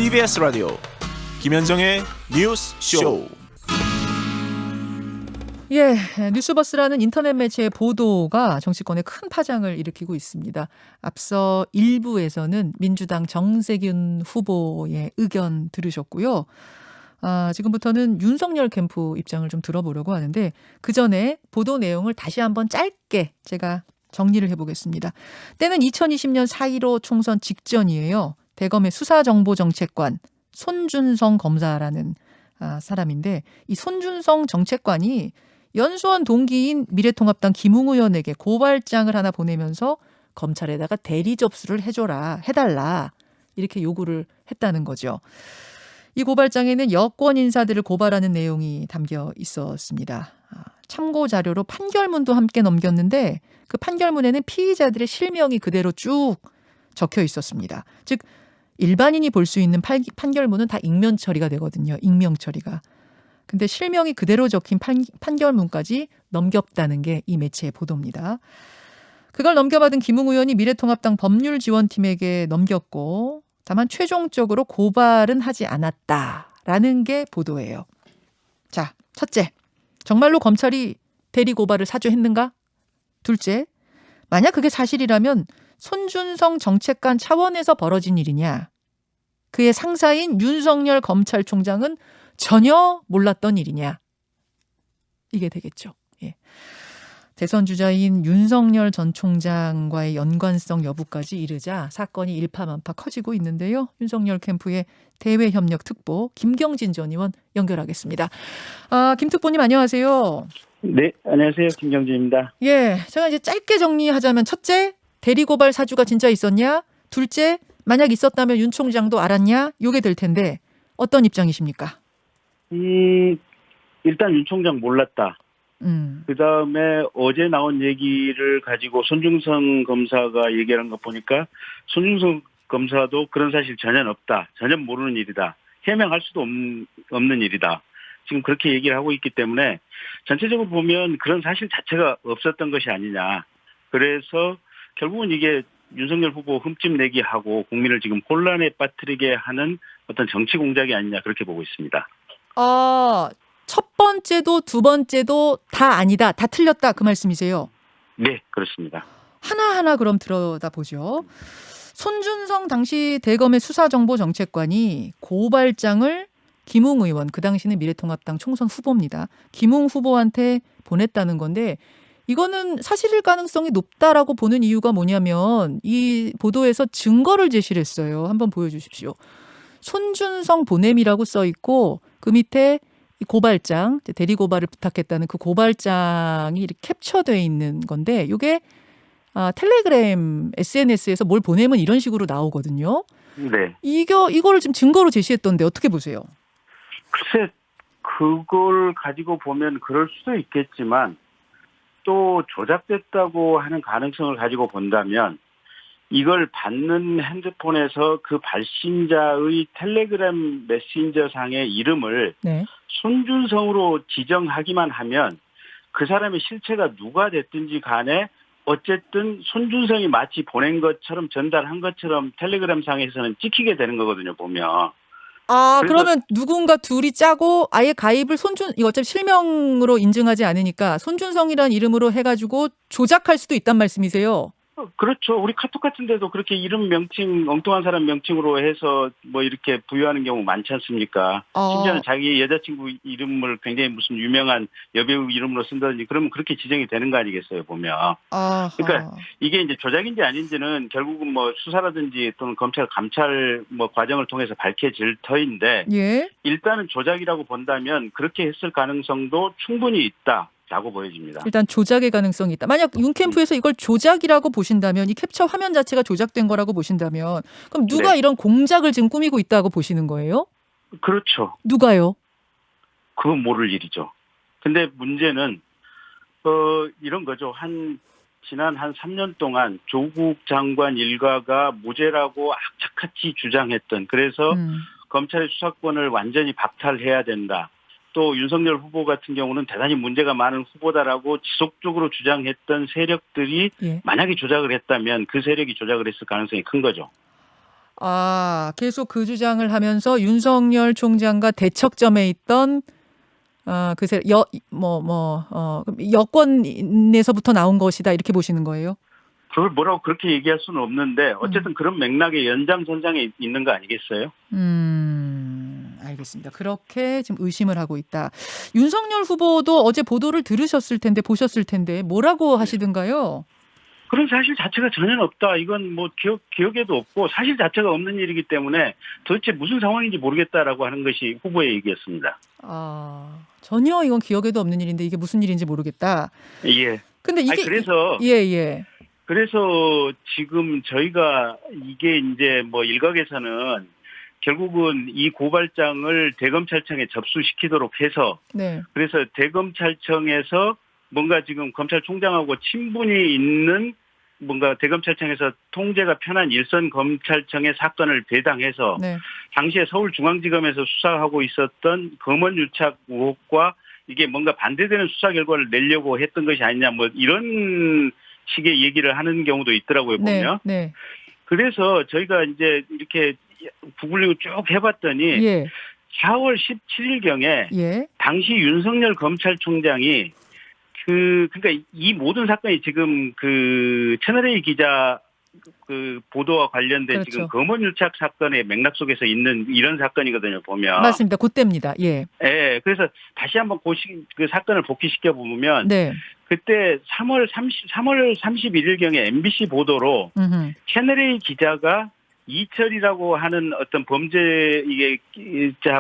CBS 라디오 김현정의 뉴스 쇼. 예, 뉴스버스라는 인터넷 매체의 보도가 정치권에 큰 파장을 일으키고 있습니다. 앞서 1부에서는 민주당 정세균 후보의 의견 들으셨고요. 지금부터는 윤석열 캠프 입장을 좀 들어보려고 하는데 그 전에 보도 내용을 다시 한번 짧게 제가 정리를 해보겠습니다. 때는 2020년 4.15 총선 직전이에요. 대검의 수사정보정책관 손준성 검사라는 사람인데 이 손준성 정책관이 연수원 동기인 미래통합당 김웅 의원에게 고발장을 하나 보내면서 검찰에다가 대리 접수를 해달라 이렇게 요구를 했다는 거죠. 이 고발장에는 여권 인사들을 고발하는 내용이 담겨 있었습니다. 참고 자료로 판결문도 함께 넘겼는데 그 판결문에는 피의자들의 실명이 그대로 쭉 적혀 있었습니다. 즉 일반인이 볼 수 있는 판결문은 다 익명 처리가 되거든요. 익명 처리가. 근데 실명이 그대로 적힌 판결문까지 넘겼다는 게 이 매체의 보도입니다. 그걸 넘겨받은 김웅 의원이 미래통합당 법률지원팀에게 넘겼고 다만 최종적으로 고발은 하지 않았다라는 게 보도예요. 자, 첫째, 정말로 검찰이 대리 고발을 사주했는가? 둘째, 만약 그게 사실이라면 손준성 정책관 차원에서 벌어진 일이냐? 그의 상사인 윤석열 검찰총장은 전혀 몰랐던 일이냐? 이게 되겠죠. 예. 대선 주자인 윤석열 전 총장과의 연관성 여부까지 이르자 사건이 일파만파 커지고 있는데요. 윤석열 캠프의 대외협력특보 김경진 전 의원 연결하겠습니다. 김 특보님 안녕하세요. 네, 안녕하세요. 김경진입니다. 예, 제가 이제 짧게 정리하자면 첫째, 대리고발 사주가 진짜 있었냐? 둘째, 만약 있었다면 윤 총장도 알았냐? 요게 될 텐데 어떤 입장이십니까? 일단 윤 총장 몰랐다. 그다음에 어제 나온 얘기를 가지고 손준성 검사가 얘기한 거 보니까 손준성 검사도 그런 사실 전혀 없다. 전혀 모르는 일이다. 해명할 수도 없는 일이다. 지금 그렇게 얘기를 하고 있기 때문에 전체적으로 보면 그런 사실 자체가 없었던 것이 아니냐. 그래서 결국은 이게 윤석열 후보 흠집 내기 하고 국민을 지금 혼란에 빠뜨리게 하는 어떤 정치 공작이 아니냐 그렇게 보고 있습니다. 첫 번째도 두 번째도 다 아니다. 다 틀렸다. 그 말씀이세요? 네, 그렇습니다. 하나하나 그럼 들여다보죠. 손준성 당시 대검의 수사정보정책관이 고발장을 김웅 의원, 그 당시는 미래통합당 총선 후보입니다. 김웅 후보한테 보냈다는 건데 이거는 사실일 가능성이 높다라고 보는 이유가 뭐냐면 이 보도에서 증거를 제시를 했어요. 한번 보여주십시오. 손준성 보냄이라고 써 있고 그 밑에 이 고발장, 대리 고발을 부탁했다는 그 고발장이 이렇게 캡처되어 있는 건데 이게 텔레그램 SNS에서 뭘 보내면 이런 식으로 나오거든요. 네. 이거를 지금 증거로 제시했던데 어떻게 보세요? 글쎄, 그걸 가지고 보면 그럴 수도 있겠지만 또 조작됐다고 하는 가능성을 가지고 본다면 이걸 받는 핸드폰에서 그 발신자의 텔레그램 메신저 상의 이름을 네. 손준성으로 지정하기만 하면 그 사람의 실체가 누가 됐든지 간에 어쨌든 손준성이 마치 보낸 것처럼 전달한 것처럼 텔레그램 상에서는 찍히게 되는 거거든요, 보면. 그러면 누군가 둘이 짜고 아예 가입을 이거 어차피 실명으로 인증하지 않으니까 손준성이라는 이름으로 해가지고 조작할 수도 있단 말씀이세요? 그렇죠. 우리 카톡 같은 데도 그렇게 이름 명칭, 엉뚱한 사람 명칭으로 해서 뭐 이렇게 부여하는 경우 많지 않습니까? 심지어는 자기 여자친구 이름을 굉장히 무슨 유명한 여배우 이름으로 쓴다든지 그러면 그렇게 지정이 되는 거 아니겠어요, 보면. 그러니까 이게 이제 조작인지 아닌지는 결국은 뭐 수사라든지 또는 검찰, 감찰 뭐 과정을 통해서 밝혀질 터인데 예? 일단은 조작이라고 본다면 그렇게 했을 가능성도 충분히 있다. 라고 보여집니다. 일단 조작의 가능성이 있다. 만약 윤 캠프에서 이걸 조작이라고 보신다면 이 캡처 화면 자체가 조작된 거라고 보신다면 그럼 누가 이런 공작을 지금 꾸미고 있다고 보시는 거예요? 그렇죠. 누가요? 그건 모를 일이죠. 근데 문제는 이런 거죠. 지난 한 3년 동안 조국 장관 일가가 무죄라고 악착같이 주장했던 그래서 검찰의 수사권을 완전히 박탈해야 된다. 또 윤석열 후보 같은 경우는 대단히 문제가 많은 후보다라고 지속적으로 주장했던 세력들이 만약에 조작을 했다면 그 세력이 조작을 했을 가능성이 큰 거죠. 계속 그 주장을 하면서 윤석열 총장과 대척점에 있던 글쎄 여권에서부터 나온 것이다 이렇게 보시는 거예요? 그걸 뭐라고 그렇게 얘기할 수는 없는데 어쨌든 그런 맥락의 연장선상에 있는 거 아니겠어요? 알겠습니다. 그렇게 지금 의심을 하고 있다. 윤석열 후보도 어제 보도를 들으셨을 텐데 보셨을 텐데 뭐라고 하시던가요? 그런 사실 자체가 전혀 없다. 이건 뭐 기억에도 없고 사실 자체가 없는 일이기 때문에 도대체 무슨 상황인지 모르겠다라고 하는 것이 후보의 얘기였습니다. 전혀 이건 기억에도 없는 일인데 이게 무슨 일인지 모르겠다. 예. 근데 이게 그래서 예. 그래서 지금 저희가 이게 이제 뭐 일각에서는 결국은 이 고발장을 대검찰청에 접수시키도록 해서 네. 그래서 대검찰청에서 뭔가 지금 검찰총장하고 친분이 있는 뭔가 대검찰청에서 통제가 편한 일선 검찰청의 사건을 배당해서 네. 당시에 서울중앙지검에서 수사하고 있었던 검언유착 의혹과 이게 뭔가 반대되는 수사 결과를 내려고 했던 것이 아니냐 뭐 이런 식의 얘기를 하는 경우도 있더라고요 보면. 네. 그래서 저희가 이제 이렇게 구글링을 쭉 해봤더니 예. 4월 17일경에 예. 당시 윤석열 검찰총장이 그러니까 이 모든 사건이 지금 그 채널A 기자 그 보도와 관련된 그렇죠. 지금 검언유착 사건의 맥락 속에서 있는 이런 사건이거든요 보면. 맞습니다. 그때입니다. 예. 예. 그래서 다시 한번 그 사건을 복귀시켜 보면 네. 그때 3월 31일경에 MBC 보도로 채널A 기자가 이철이라고 하는 어떤 범죄자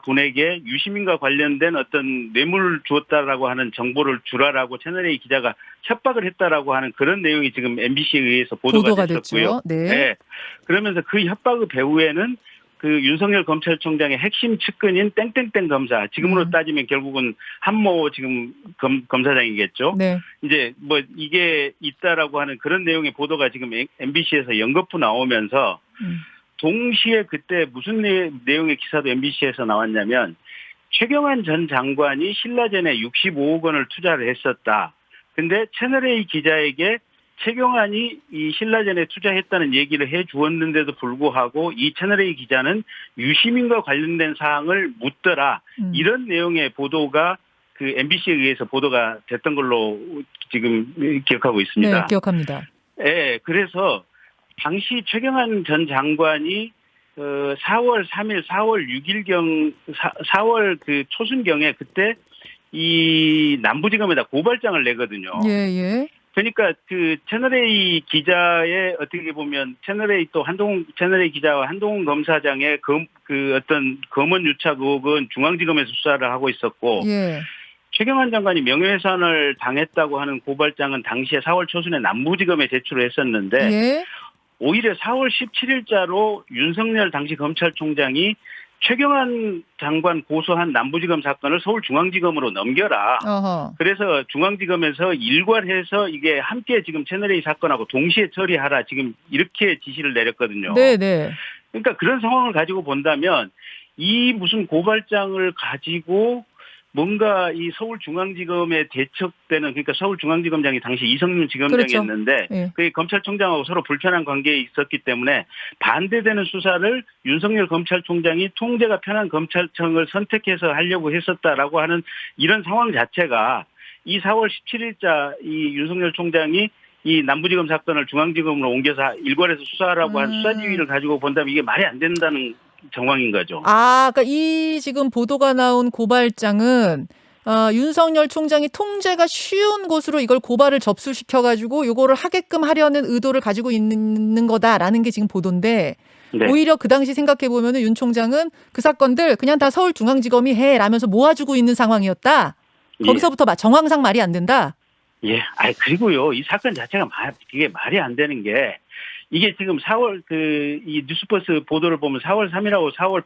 분에게 유시민과 관련된 어떤 뇌물을 주었다라고 하는 정보를 주라라고 채널A 기자가 협박을 했다라고 하는 그런 내용이 지금 MBC에 의해서 보도가 됐었고요. 됐죠. 네. 네. 그러면서 그 협박의 배후에는 그 윤석열 검찰총장의 핵심 측근인 땡땡땡 검사, 지금으로 따지면 결국은 한모 지금 검사장이겠죠. 네. 이제 뭐 이게 있다라고 하는 그런 내용의 보도가 지금 MBC에서 연거푸 나오면서 동시에 그때 무슨 내용의 기사도 MBC에서 나왔냐면 최경환 전 장관이 신라젠에 65억 원을 투자를 했었다. 근데 채널A 기자에게 최경환이 이 신라젠에 투자했다는 얘기를 해 주었는데도 불구하고 이 채널A 기자는 유시민과 관련된 사항을 묻더라. 이런 내용의 보도가 그 MBC에 의해서 보도가 됐던 걸로 지금 기억하고 있습니다. 네, 기억합니다. 네, 그래서 당시 최경환 전 장관이 4월 3일, 4월 6일경, 4월 그 초순경에 그때 이 남부지검에다 고발장을 내거든요. 예. 그러니까 그 채널A 기자의 어떻게 보면 채널A 기자와 한동훈 검사장의 그 어떤 검언유착 의혹은 중앙지검에서 수사를 하고 있었고 예. 최경환 장관이 명예훼손을 당했다고 하는 고발장은 당시에 4월 초순에 남부지검에 제출을 했었는데 예. 오히려 4월 17일자로 윤석열 당시 검찰총장이 최경환 장관 고소한 남부지검 사건을 서울중앙지검으로 넘겨라. 그래서 중앙지검에서 일괄해서 이게 함께 지금 채널A 사건하고 동시에 처리하라. 지금 이렇게 지시를 내렸거든요. 네네. 그러니까 그런 상황을 가지고 본다면 이 무슨 고발장을 가지고 뭔가 이 서울중앙지검에 대척되는 그러니까 서울중앙지검장이 당시 이성윤 지검장이었는데 그렇죠. 예. 그 검찰총장하고 서로 불편한 관계에 있었기 때문에 반대되는 수사를 윤석열 검찰총장이 통제가 편한 검찰청을 선택해서 하려고 했었다라고 하는 이런 상황 자체가 이 4월 17일자 이 윤석열 총장이 이 남부지검 사건을 중앙지검으로 옮겨서 일괄해서 수사하라고 한 수사지휘를 가지고 본다면 이게 말이 안 된다는 정황인 거죠. 그러니까 이 지금 보도가 나온 고발장은 윤석열 총장이 통제가 쉬운 곳으로 이걸 고발을 접수시켜가지고 요거를 하게끔 하려는 의도를 가지고 있는 거다라는 게 지금 보도인데 네. 오히려 그 당시 생각해 보면은 윤 총장은 그 사건들 그냥 다 서울중앙지검이 해라면서 모아주고 있는 상황이었다. 거기서부터 정황상 말이 안 된다. 예. 그리고요 이 사건 자체가 이게 말이 안 되는 게. 이게 지금 4월 이 뉴스버스 보도를 보면 4월 3일하고 4월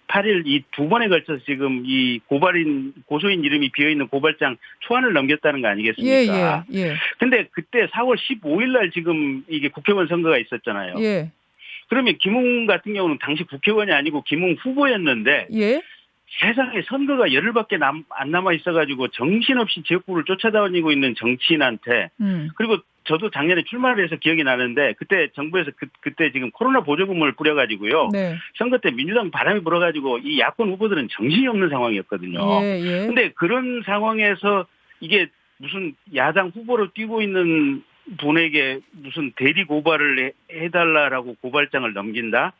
8일 이 두 번에 걸쳐서 지금 이 고소인 이름이 비어있는 고발장 초안을 넘겼다는 거 아니겠습니까? 예. 근데 그때 4월 15일 날 지금 이게 국회의원 선거가 있었잖아요. 예. 그러면 김웅 같은 경우는 당시 국회의원이 아니고 김웅 후보였는데 예. 세상에 선거가 열흘밖에 안 남아 있어가지고 정신없이 지역구를 쫓아다니고 있는 정치인한테 그리고 저도 작년에 출마를 해서 기억이 나는데 그때 정부에서 그때 지금 코로나 보조금을 뿌려가지고요. 네. 선거 때 민주당 바람이 불어가지고 이 야권 후보들은 정신이 없는 상황이었거든요. 예. 근데 그런 상황에서 이게 무슨 야당 후보로 뛰고 있는 분에게 무슨 대리 고발을 해달라라고 고발장을 넘긴다?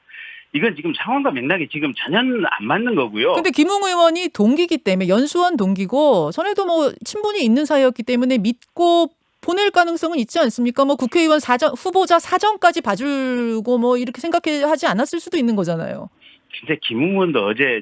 이건 지금 상황과 맥락이 지금 전혀 안 맞는 거고요. 근데 김웅 의원이 동기이기 때문에 연수원 동기고 전에도 뭐 친분이 있는 사이였기 때문에 믿고 보낼 가능성은 있지 않습니까? 뭐 국회의원 후보자 사정까지 봐주고 뭐 이렇게 생각하지 않았을 수도 있는 거잖아요. 근데 김웅 의원도 어제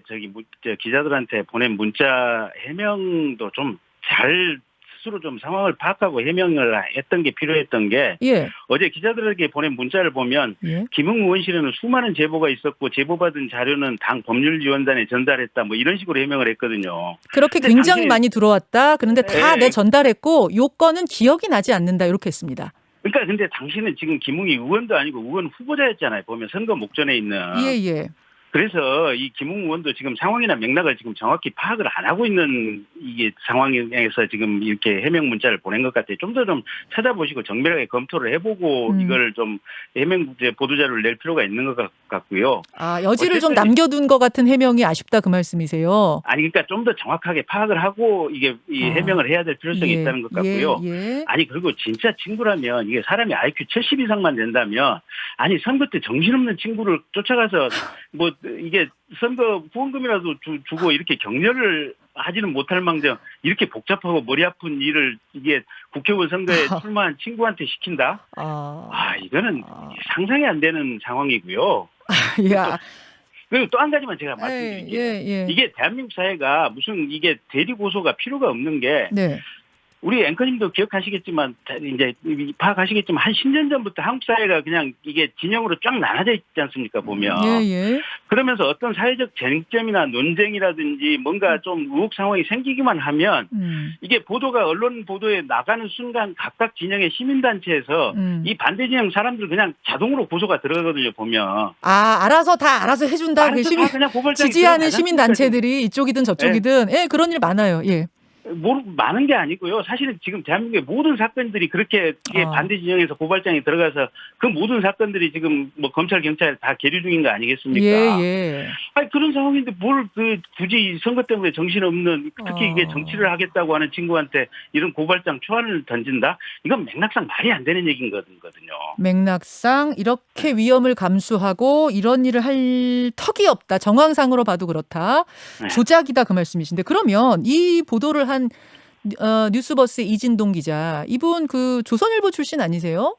기자들한테 보낸 문자 해명도 좀 잘 스스로 좀 상황을 파악하고 해명을 했던 게 필요했던 게 예. 어제 기자들에게 보낸 문자를 보면 예. 김웅 의원실에는 수많은 제보가 있었고 제보받은 자료는 당 법률지원단에 전달했다 뭐 이런 식으로 해명을 했거든요. 그렇게 근데 굉장히 당시- 많이 들어왔다. 그런데 다 네. 내 전달했고 요건은 기억이 나지 않는다. 이렇게 했습니다. 그러니까 근데 당신은 지금 김웅이 의원도 아니고 의원 후보자였잖아요. 보면 선거 목전에 있는. 예. 그래서 이 김웅 의원도 지금 상황이나 맥락을 지금 정확히 파악을 안 하고 있는 이게 상황에서 지금 이렇게 해명 문자를 보낸 것 같아요. 좀 더 좀 찾아보시고 정밀하게 검토를 해보고 이걸 좀 해명 보도자료를 낼 필요가 있는 것 같고요. 아, 여지를 좀 어쨌든 남겨둔 것 같은 해명이 아쉽다 그 말씀이세요. 아니 그러니까 좀 더 정확하게 파악을 하고 이게 이 해명을 해야 될 필요성이 있다는 것 같고요. 예. 아니 그리고 진짜 친구라면 이게 사람이 IQ 70 이상만 된다면 아니 선거 때 정신없는 친구를 쫓아가서 뭐 이게 선거 후원금이라도 주고 이렇게 격려를 하지는 못할 망정 이렇게 복잡하고 머리 아픈 일을 이게 국회의원 선거에 출마한 친구한테 시킨다? 이거는 상상이 안 되는 상황이고요. 야. 그리고 또 한 가지만 제가 말씀드릴게요. 예. 이게 대한민국 사회가 무슨 이게 대리 고소가 필요가 없는 게 네. 우리 앵커님도 기억하시겠지만 이제 파악하시겠지만 한 10년 전부터 한국 사회가 그냥 이게 진영으로 쫙 나눠져 있지 않습니까 보면. 예. 그러면서 어떤 사회적 쟁점이나 논쟁이라든지 뭔가 좀 의혹 상황이 생기기만 하면 이게 보도가 언론 보도에 나가는 순간 각각 진영의 시민단체에서 이 반대 진영 사람들 그냥 자동으로 고소가 들어가거든요 보면. 알아서 해준다. 그 그냥 고발장이 지지하는 들어가지 시민단체들이 이쪽이든 저쪽이든 그런 일 많아요. 예. 많은 게 아니고요. 사실은 지금 대한민국의 모든 사건들이 그렇게 이게 반대 진영에서 고발장이 들어가서 그 모든 사건들이 지금 뭐 검찰 경찰 다 계류 중인 거 아니겠습니까? 예. 아니 그런 상황인데 뭘 굳이 선거 때문에 정신없는 특히 이게 정치를 하겠다고 하는 친구한테 이런 고발장 초안을 던진다? 이건 맥락상 말이 안 되는 얘기인 거거든요. 맥락상 이렇게 위험을 감수하고 이런 일을 할 턱이 없다. 정황상으로 봐도 그렇다. 조작이다 그 말씀이신데 그러면 이 보도를 한 뉴스버스의 이진동 기자 이분 그 조선일보 출신 아니세요?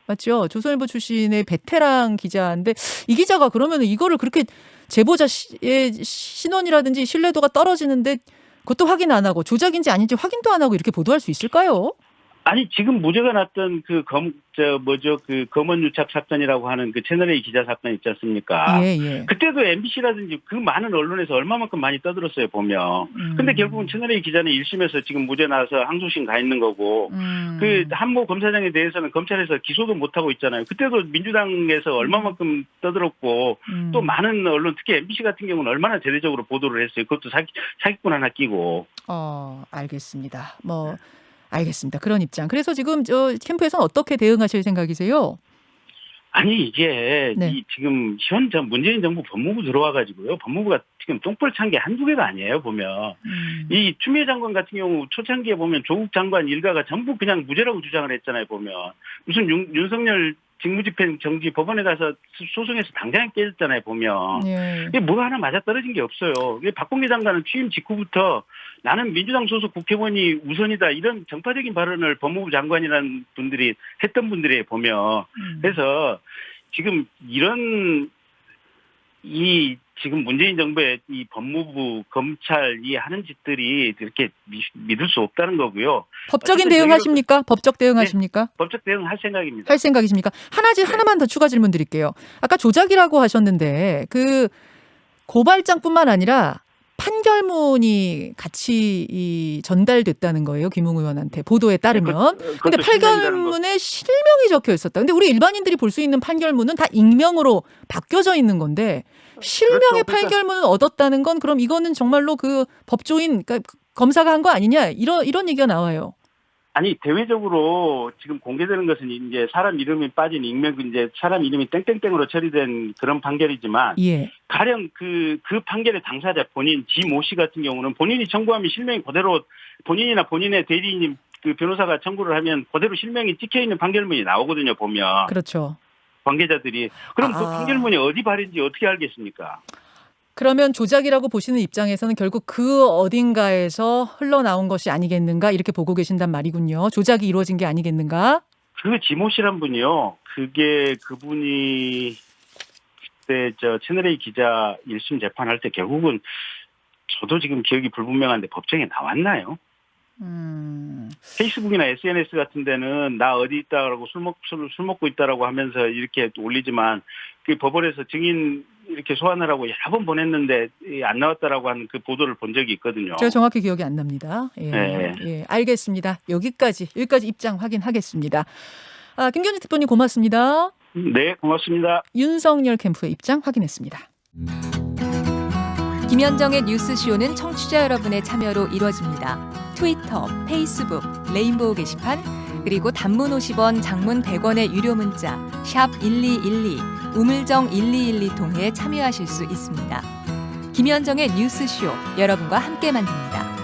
맞죠? 조선일보 출신의 베테랑 기자인데 이 기자가 그러면 이거를 그렇게 제보자의 신원이라든지 신뢰도가 떨어지는데 그것도 확인 안 하고 조작인지 아닌지 확인도 안 하고 이렇게 보도할 수 있을까요? 아니 지금 무죄가 났던 그 검언 유착 사건이라고 하는 그 채널A 기자 사건 있지 않습니까? 예. 그때도 MBC라든지 그 많은 언론에서 얼마만큼 많이 떠들었어요 보면. 근데 결국은 채널A 기자는 1심에서 지금 무죄 나서 항소심 가 있는 거고 그 한모 검사장에 대해서는 검찰에서 기소도 못 하고 있잖아요. 그때도 민주당에서 얼마만큼 떠들었고 또 많은 언론 특히 MBC 같은 경우는 얼마나 대대적으로 보도를 했어요. 그것도 사기꾼 하나 끼고. 알겠습니다. 알겠습니다. 그런 입장. 그래서 지금 캠프에서는 어떻게 대응하실 생각이세요? 아니 이게 지금 현 문재인 정부 법무부 들어와가지고요. 법무부가 지금 똥볼 찬 게 한두 개가 아니에요 보면. 이 추미애 장관 같은 경우 초창기에 보면 조국 장관 일가가 전부 그냥 무죄라고 주장을 했잖아요 보면. 무슨 윤석열 직무집행 정지 법원에 가서 소송해서 당장에 깨졌잖아요 보면. 이게 뭐 하나 맞아떨어진 게 없어요. 박범계 장관은 취임 직후부터 나는 민주당 소속 국회의원이 우선이다 이런 정파적인 발언을 법무부 장관이라는 분들이 했던 분들이 보면. 그래서 지금 이런 지금 문재인 정부의 이 법무부 검찰이 하는 짓들이 이렇게 믿을 수 없다는 거고요. 법적인 대응하십니까? 법적 대응하십니까? 네, 법적 대응할 생각입니다. 할 생각이십니까? 하나만 더 추가 질문 드릴게요. 아까 조작이라고 하셨는데 그 고발장뿐만 아니라 판결문이 같이 전달됐다는 거예요. 김웅 의원한테 보도에 따르면. 근데 판결문에 실명이 적혀 있었다. 근데 우리 일반인들이 볼 수 있는 판결문은 다 익명으로 바뀌어져 있는 건데 실명의 그러니까 8개월문을 얻었다는 건 그럼 이거는 정말로 그 법조인 그러니까 검사가 한 거 아니냐 이런 얘기가 나와요. 아니 대외적으로 지금 공개되는 것은 이제 사람 이름이 빠진 익명 이제 사람 이름이 땡땡땡으로 처리된 그런 판결이지만 예. 가령 그 판결의 당사자 본인 지모 씨 같은 경우는 본인이 청구하면 실명이 그대로 본인이나 본인의 대리인이 그 변호사가 청구를 하면 그대로 실명이 찍혀 있는 판결문이 나오거든요 보면. 그렇죠. 관계자들이 그럼 그 판결문이 어디 발인지 어떻게 알겠습니까? 그러면 조작이라고 보시는 입장에서는 결국 그 어딘가에서 흘러나온 것이 아니겠는가 이렇게 보고 계신단 말이군요. 조작이 이루어진 게 아니겠는가? 그 지모 씨란 분이요. 그분이 그때 저 채널A 기자 1심 재판할 때 결국은 저도 지금 기억이 불분명한데 법정에 나왔나요? 페이스북이나 SNS 같은 데는 나 어디 있다라고 술 먹고 있다라고 하면서 이렇게 올리지만 그 법원에서 증인 이렇게 소환하라고 여러 번 보냈는데 안 나왔다라고 하는 그 보도를 본 적이 있거든요. 제가 정확히 기억이 안 납니다. 예, 네. 예, 알겠습니다. 여기까지 입장 확인하겠습니다. 김경진 특보님 고맙습니다. 네, 고맙습니다. 윤석열 캠프의 입장 확인했습니다. 김현정의 뉴스쇼는 청취자 여러분의 참여로 이루어집니다. 트위터, 페이스북, 레인보우 게시판, 그리고 단문 50원, 장문 100원의 유료 문자 샵 1212, 우물정 1212 통해 참여하실 수 있습니다. 김현정의 뉴스쇼, 여러분과 함께 만듭니다.